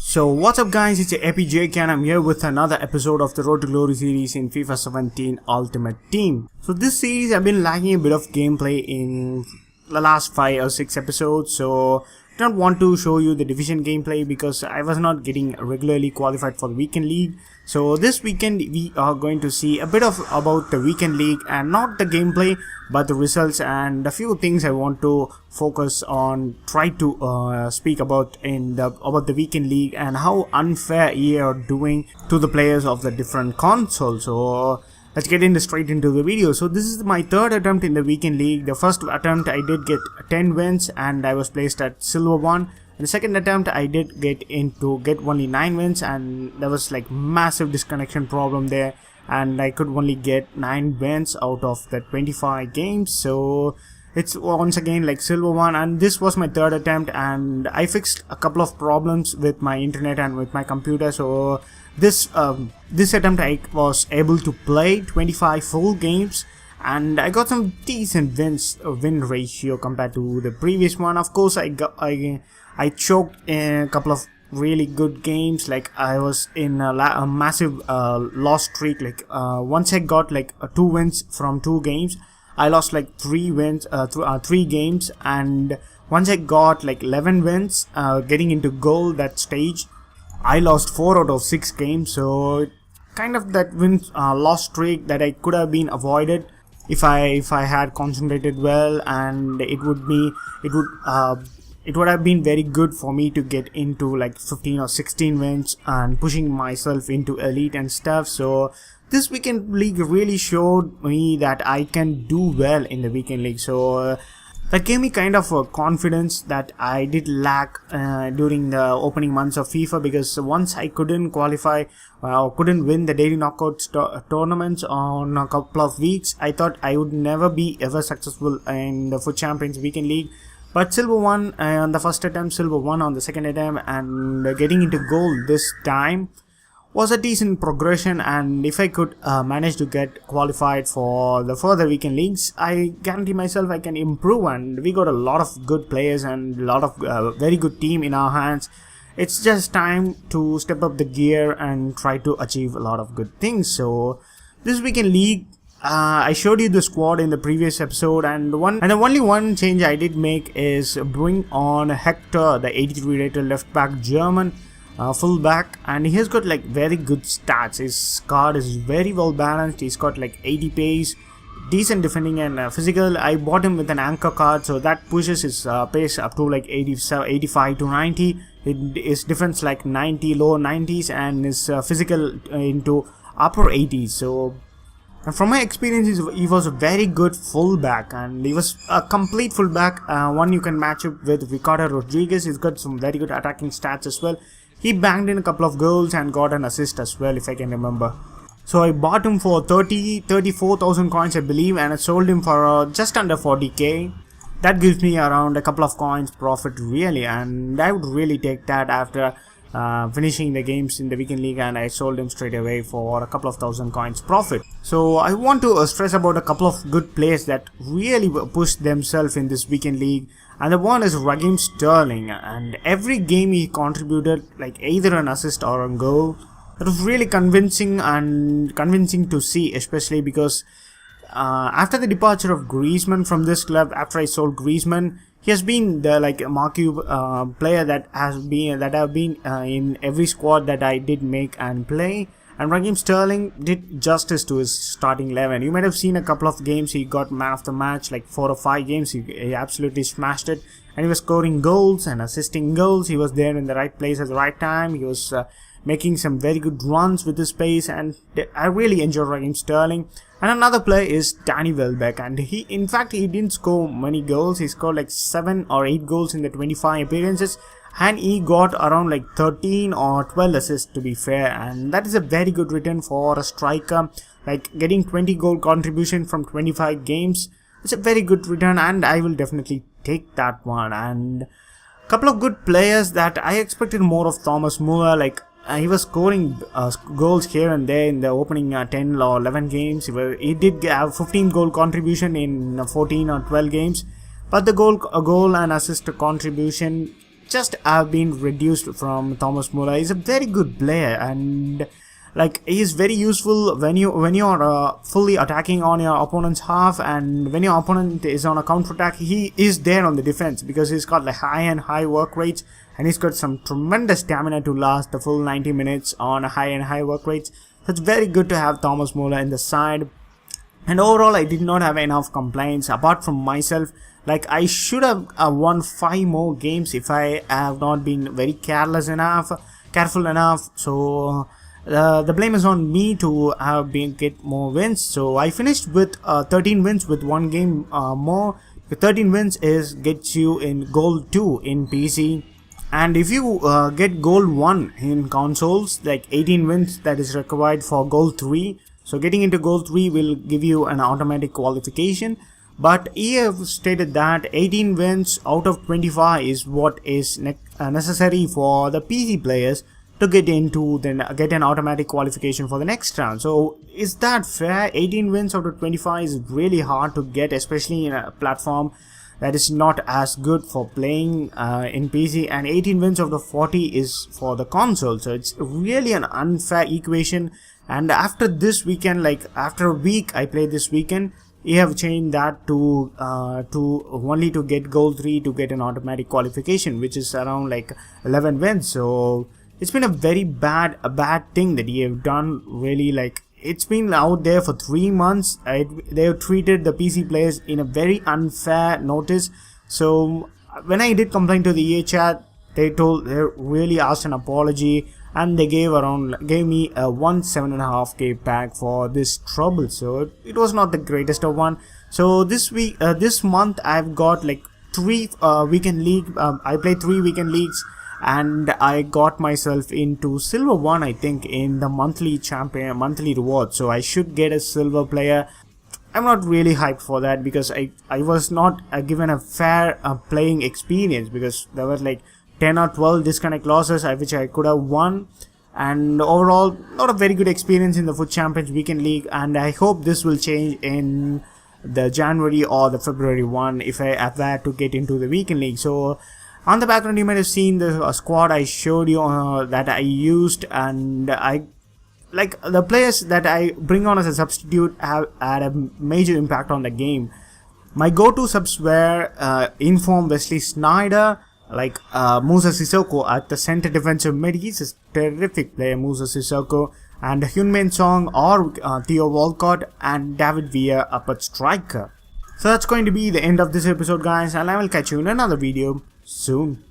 So what's up guys, it's APJ and I'm here with another episode of the Road to Glory series in FIFA 17 Ultimate Team. So this series I've been lacking a bit of gameplay in the last 5 or 6 episodes, so I don't want to show you the division gameplay because I was not getting regularly qualified for the weekend league. So this weekend we are going to see a bit of about the weekend league, and not the gameplay but the results and a few things I want to focus on, try to speak about about the weekend league and how unfair EA are doing to the players of the different consoles. So let's get straight into the video. So this is my third attempt in the weekend league. The first attempt I did get 10 wins and I was placed at silver 1. And the second attempt I did get only 9 wins, and there was like massive disconnection problem there, and I could only get 9 wins out of the 25 games. So it's once again like silver 1, and this was my third attempt, and I fixed a couple of problems with my internet and with my computer. So this attempt I was able to play 25 full games, and I got some decent win ratio compared to the previous one. Of course, I choked in a couple of really good games. Like I was in a massive loss streak. Like once I got like 2 wins from 2 games, I lost like 3 wins through 3 games, and once I got like 11 wins getting into goal that stage, I lost 4 out of 6 games. So kind of that loss streak that I could have been avoided if I had concentrated well, and it would have been very good for me to get into like 15 or 16 wins and pushing myself into elite and stuff. So this weekend league really showed me that I can do well in the weekend league. So that gave me kind of a confidence that I did lack during the opening months of FIFA, because once I couldn't qualify or couldn't win the daily knockout tournaments on a couple of weeks, I thought I would never be ever successful in the FUT Champions Weekend League. But silver 1 on the first attempt, silver 1 on the second attempt, and getting into gold this time was a decent progression. And if I could manage to get qualified for the further weekend leagues, I guarantee myself I can improve, and we got a lot of good players and a lot of very good team in our hands. It's just time to step up the gear and try to achieve a lot of good things. So this weekend league, I showed you the squad in the previous episode, and the only one change I did make is bring on Hector, the 83 rated left back German fullback, and he has got like very good stats. His card is very well balanced. He's got like 80 pace, decent defending and physical. I bought him with an anchor card, so that pushes his pace up to like 85 to 90. His defense like 90, low 90s, and his physical into upper 80s. So and from my experience, he was a very good fullback, and he was a complete fullback. One you can match up with Ricardo Rodriguez. He's got some very good attacking stats as well. He banged in a couple of goals and got an assist as well, if I can remember. So I bought him for 34,000 coins, I believe, and I sold him for just under 40k. That gives me around a couple of coins profit really, and I would really take that after finishing the games in the weekend league, and I sold him straight away for a couple of thousand coins profit. So I want to stress about a couple of good players that really pushed themselves in this weekend league, and the one is Raheem Sterling, and every game he contributed like either an assist or a goal. It was really convincing to see, especially because after the departure of Griezmann from this club, after I sold Griezmann, he has been the like marquee player that have been in every squad that I did make and play. And Raheem Sterling did justice to his starting 11. You might have seen a couple of games he got man of the match, like 4 or 5 games. He absolutely smashed it, and he was scoring goals and assisting goals. He was there in the right place at the right time. He was making some very good runs with his pace, and I really enjoy Raheem Sterling. And another player is Danny Welbeck, and he didn't score many goals. He scored like 7 or 8 goals in the 25 appearances, and he got around like 13 or 12 assists to be fair, and that is a very good return for a striker. Like getting 20 goal contribution from 25 games, it's a very good return, and I will definitely take that one. And a couple of good players that I expected more of: Thomas Muller. Like he was scoring goals here and there in the opening 10 or 11 games. He did have 15 goal contribution in 14 or 12 games, but the goal and assist contribution just have been reduced from Thomas Muller. He's a very good player, and like he is very useful when you're fully attacking on your opponent's half, and when your opponent is on a counter attack, he is there on the defense because he's got like high work rates, and he's got some tremendous stamina to last the full 90 minutes on high work rates. So it's very good to have Thomas Muller in the side. And overall, I did not have enough complaints apart from myself. Like, I should have won 5 more games if I have not been very careful enough. So the blame is on me to get more wins. So I finished with 13 wins with 1 game more. The 13 wins gets you in gold 2 in PC. And if you get gold 1 in consoles, like 18 wins that is required for gold 3. So getting into gold 3 will give you an automatic qualification. But he have stated that 18 wins out of 25 is what is necessary for the PC players to get an automatic qualification for the next round. So is that fair? 18 wins out of 25 is really hard to get, especially in a platform that is not as good for playing in PC, and 18 wins out of 40 is for the console. So it's really an unfair equation. And after this weekend, like after a week I played this weekend, you have changed that to only to get gold 3 to get an automatic qualification, which is around like 11 wins. So it's been a very bad thing that you have done. Really, like it's been out there for 3 months. They have treated the PC players in a very unfair notice. So when I did complain to the EA chat, they really asked an apology, and they gave me a 7.5k pack for this trouble. So it was not the greatest of one. So this month I've got like 3 weekend league. I played 3 weekend leagues, and I got myself into silver 1, I think, in the monthly reward. So I should get a silver player. I'm not really hyped for that because I was not given a fair playing experience, because there were like 10 or 12 disconnect losses which I could have won, and overall not a very good experience in the Foot Champions Weekend League. And I hope this will change in the January or the February one if I have to get into the Weekend League. So on the background you might have seen the squad I showed you that I used, and like the players that I bring on as a substitute have had a major impact on the game. My go-to subs were Inform Wesley Sneijder, like Musa Sissoko at the center defensive mid. He's a terrific player, Musa Sissoko, and Hyun-Min Song or Theo Walcott, and David Villa up at striker. So that's going to be the end of this episode, guys, and I will catch you in another video soon.